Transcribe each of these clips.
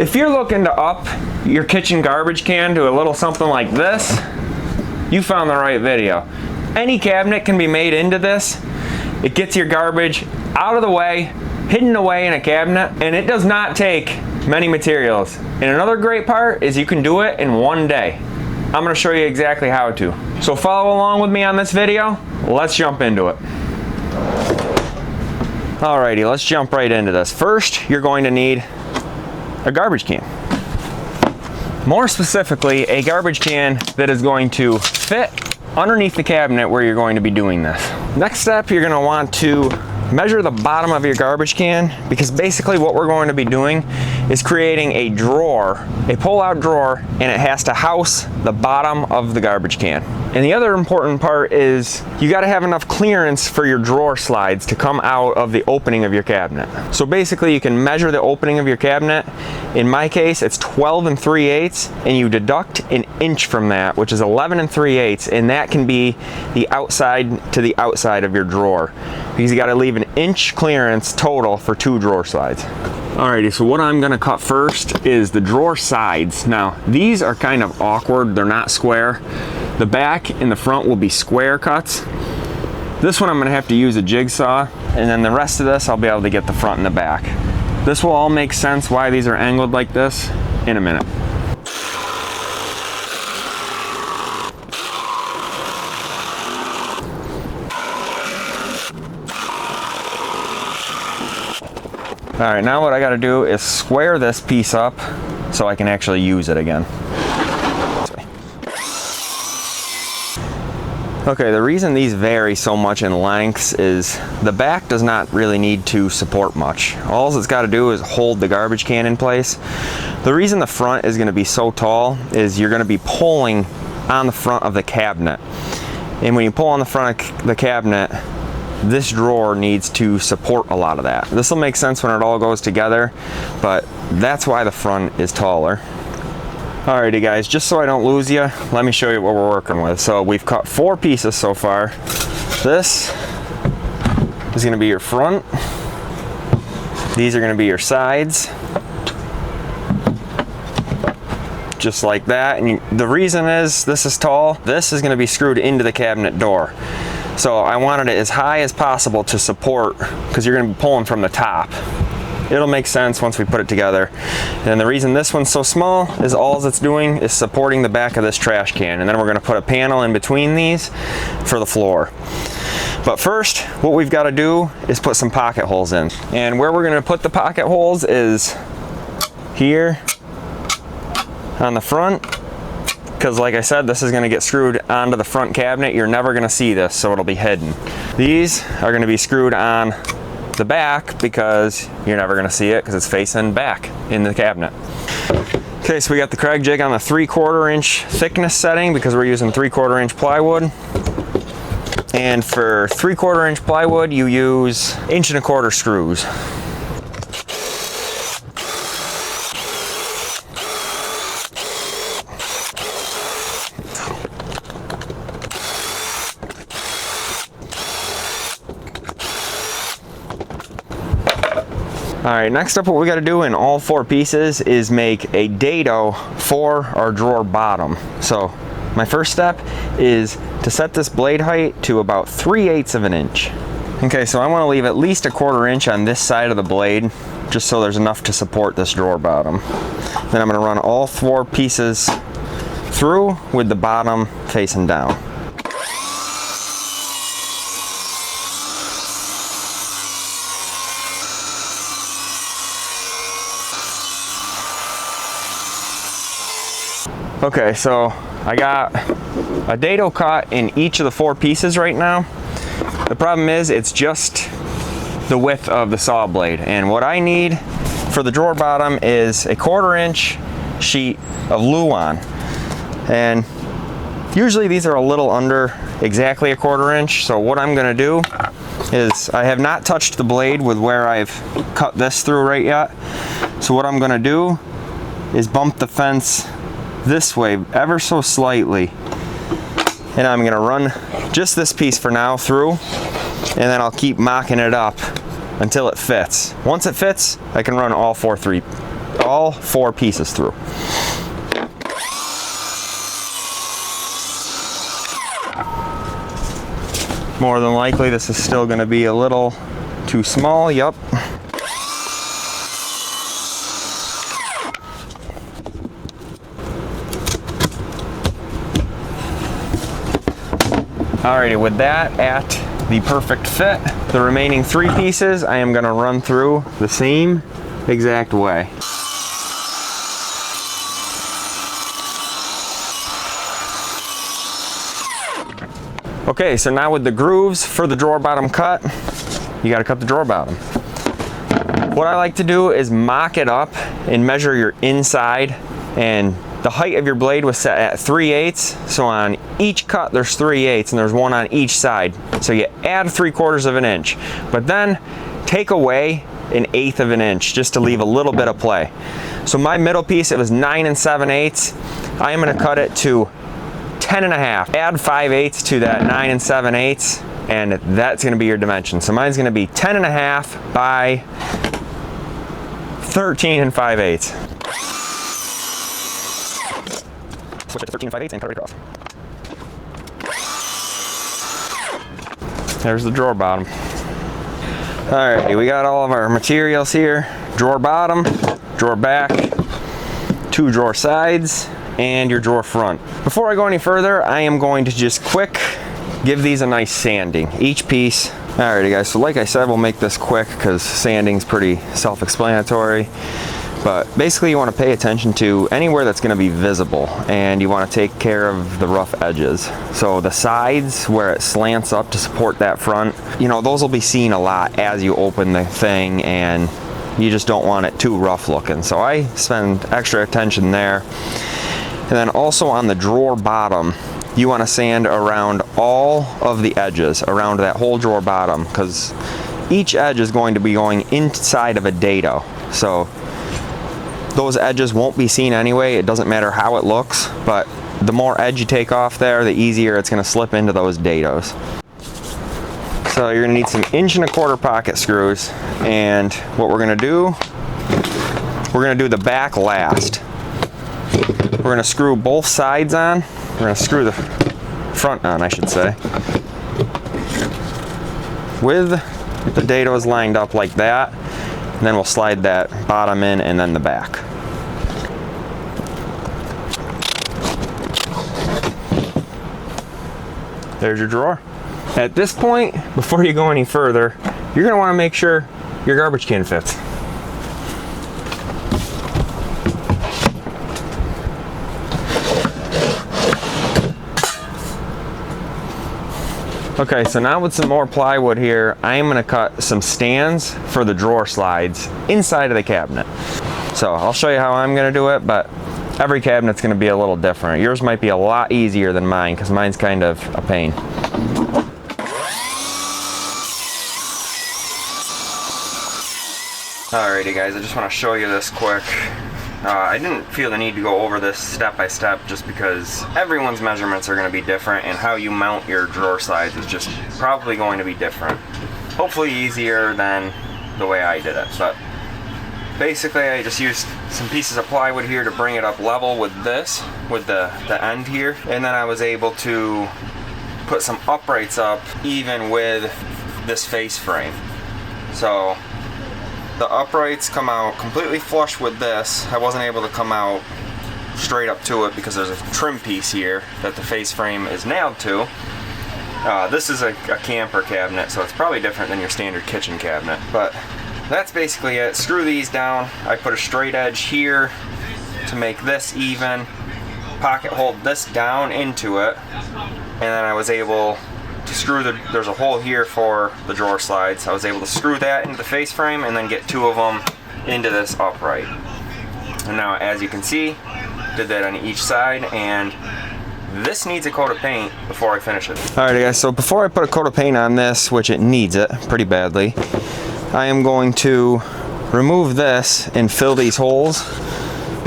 If you're looking to up your kitchen garbage can to a little something like this, you found the right video. Any cabinet can be made into this. It gets your garbage out of the way, hidden away in a cabinet, and it does not take many materials. And another great part is you can do it in one day. I'm gonna show you exactly how to. So follow along with me on this video. Let's jump into it. Alrighty, let's jump right into this. First, you're going to need a garbage can. More specifically, a garbage can that is going to fit underneath the cabinet where you're going to be doing this. Next step, you're going to want to measure the bottom of your garbage can, because basically what we're going to be doing is creating a drawer, a pull-out drawer, and it has to house the bottom of the garbage can. And the other important part is you got to have enough clearance for your drawer slides to come out of the opening of your cabinet. So basically you can measure the opening of your cabinet. In my case, it's 12 3/8, and you deduct an inch from that, which is 11 3/8, and that can be the outside to the outside of your drawer, because you got to leave an inch clearance total for 2 drawer slides. Alrighty, so what I'm gonna cut first is the drawer sides. Now, these are kind of awkward, they're not square. The back and the front will be square cuts. This one I'm gonna have to use a jigsaw, and then the rest of this I'll be able to get the front and the back. This will all make sense why these are angled like this in a minute. All right, now what I gotta do is square this piece up so I can actually use it again. Okay, the reason these vary so much in lengths is the back does not really need to support much. All it's gotta do is hold the garbage can in place. The reason the front is gonna be so tall is you're gonna be pulling on the front of the cabinet. And when you pull on the front of the cabinet, this drawer needs to support a lot of that. This will make sense when it all goes together, but that's why the front is taller. Alrighty guys, just so I don't lose you, let me show you what we're working with. So we've cut 4 pieces so far. This is gonna be your front. These are gonna be your sides. Just like that. And the reason is this is tall. This is gonna be screwed into the cabinet door. So I wanted it as high as possible to support, because you're going to be pulling from the top. It'll make sense once we put it together. And the reason this one's so small is all it's doing is supporting the back of this trash can. And then we're going to put a panel in between these for the floor. But first, what we've got to do is put some pocket holes in. And where we're going to put the pocket holes is here on the front. Because like I said, this is going to get screwed onto the front cabinet. You're never going to see this, so it'll be hidden. These are going to be screwed on the back because you're never going to see it because it's facing back in the cabinet. Okay, so we got the Kreg jig on the 3/4 inch thickness setting because we're using 3/4 inch plywood. And for 3/4 inch plywood, you use 1 1/4 inch screws. All right, next up what we got to do in all 4 pieces is make a dado for our drawer bottom. So my first step is to set this blade height to about 3/8 of an inch. Okay, so I want to leave at least 1/4 inch on this side of the blade, just so there's enough to support this drawer bottom. Then I'm going to run all 4 pieces through with the bottom facing down. Okay, so I got a dado cut in each of the 4 pieces right now. The problem is it's just the width of the saw blade, and what I need for the drawer bottom is a 1/4 inch sheet of Luan. And usually these are a little under exactly 1/4 inch, so what I'm gonna do is I have not touched the blade with where I've cut this through right yet. So what I'm gonna do is bump the fence this way ever so slightly, and I'm gonna run just this piece for now through, and then I'll keep mocking it up until it fits. Once it fits, I can run all four all 4 pieces through. More than likely, this is still going to be a little too small. Yup. Alrighty, with that at the perfect fit, the remaining 3 pieces I am going to run through the same exact way. Okay, so now with the grooves for the drawer bottom cut, you got to cut the drawer bottom. What I like to do is mock it up and measure your inside, and the height of your blade was set at 3/8, so on each cut there's 3/8 and there's one on each side. So you add 3/4 of an inch, but then take away 1/8 of an inch just to leave a little bit of play. So my middle piece, it was 9 7/8. I am going to cut it to 10 1/2. Add 5/8 to that 9 7/8, and that's going to be your dimension. So mine's going to be 10 1/2 by 13 5/8. Switch it to 13 5/8 and cut it across. There's the drawer bottom. Alright, we got all of our materials here. Drawer bottom, drawer back, 2 drawer sides, and your drawer front. Before I go any further, I am going to just quick give these a nice sanding, each piece. Alrighty guys, so like I said, we'll make this quick because sanding's pretty self-explanatory. But basically you want to pay attention to anywhere that's going to be visible, and you want to take care of the rough edges. So the sides where it slants up to support that front, you know, those will be seen a lot as you open the thing, and you just don't want it too rough looking. So I spend extra attention there. And then also on the drawer bottom, you want to sand around all of the edges, around that whole drawer bottom, because each edge is going to be going inside of a dado. So those edges won't be seen anyway. It doesn't matter how it looks, but the more edge you take off there, the easier it's going to slip into those dados. So you're going to need some 1 1/4 pocket screws, and what we're going to do, we're going to do the back last. We're going to screw both sides on. We're going to screw the front on, I should say, with the dados lined up like that. And then we'll slide that bottom in and then the back. There's your drawer. At this point, before you go any further, you're going to want to make sure your garbage can fits. Okay, so now with some more plywood here, I am going to cut some stands for the drawer slides inside of the cabinet. So I'll show you how I'm going to do it, but every cabinet's going to be a little different. Yours might be a lot easier than mine because mine's kind of a pain. Alrighty guys, I just want to show you this quick. I didn't feel the need to go over this step by step just because everyone's measurements are going to be different, and how you mount your drawer slides is just probably going to be different. Hopefully easier than the way I did it, but basically I just used some pieces of plywood here to bring it up level with this, with the end here, and then I was able to put some uprights up even with this face frame. So the uprights come out completely flush with this. I wasn't able to come out straight up to it because there's a trim piece here that the face frame is nailed to. This is a camper cabinet, so it's probably different than your standard kitchen cabinet. But that's basically it. Screw these down. I put a straight edge here to make this even. Pocket hold this down into it. And then I was able to screw there's a hole here for the drawer slides. I was able to screw that into the face frame and then get 2 of them into this upright. And now, as you can see, did that on each side, and this needs a coat of paint before I finish it. Alright guys, so before I put a coat of paint on this, which it needs it pretty badly, I am going to remove this and fill these holes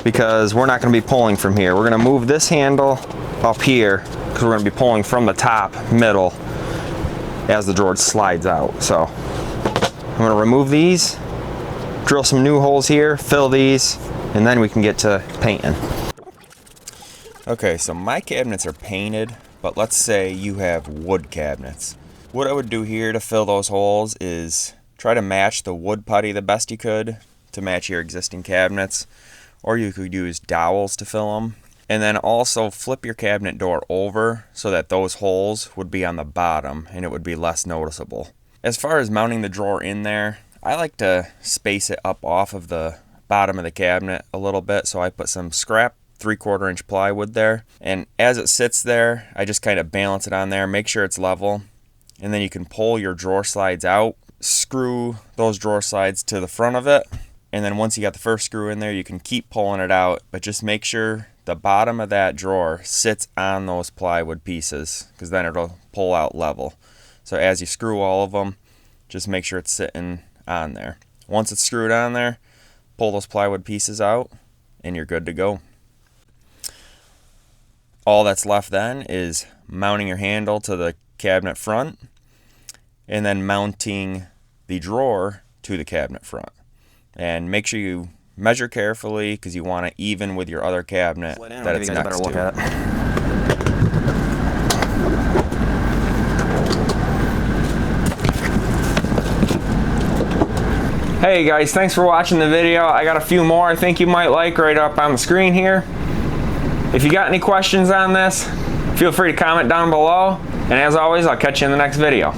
because we're not going to be pulling from here. We're going to move this handle up here because we're going to be pulling from the top, middle, as the drawer slides out. So I'm going to remove these, drill some new holes here, fill these, and then we can get to painting. Okay, so my cabinets are painted, but let's say you have wood cabinets. What I would do here to fill those holes is try to match the wood putty the best you could to match your existing cabinets, or you could use dowels to fill them. And then also flip your cabinet door over so that those holes would be on the bottom and it would be less noticeable. As far as mounting the drawer in there, I like to space it up off of the bottom of the cabinet a little bit, so I put some scrap 3/4 inch plywood there, and as it sits there I just kind of balance it on there, make sure it's level, and then you can pull your drawer slides out, screw those drawer slides to the front of it, and then once you got the first screw in there you can keep pulling it out, but just make sure the bottom of that drawer sits on those plywood pieces, because then it'll pull out level. So as you screw all of them, just make sure it's sitting on there. Once it's screwed on there, pull those plywood pieces out and you're good to go. All that's left then is mounting your handle to the cabinet front and then mounting the drawer to the cabinet front. And make sure you measure carefully, because you want it even with your other cabinet that it's next to. Hey guys, thanks for watching the video. I got a few more I think you might like right up on the screen here. If you got any questions on this, feel free to comment down below. And as always, I'll catch you in the next video.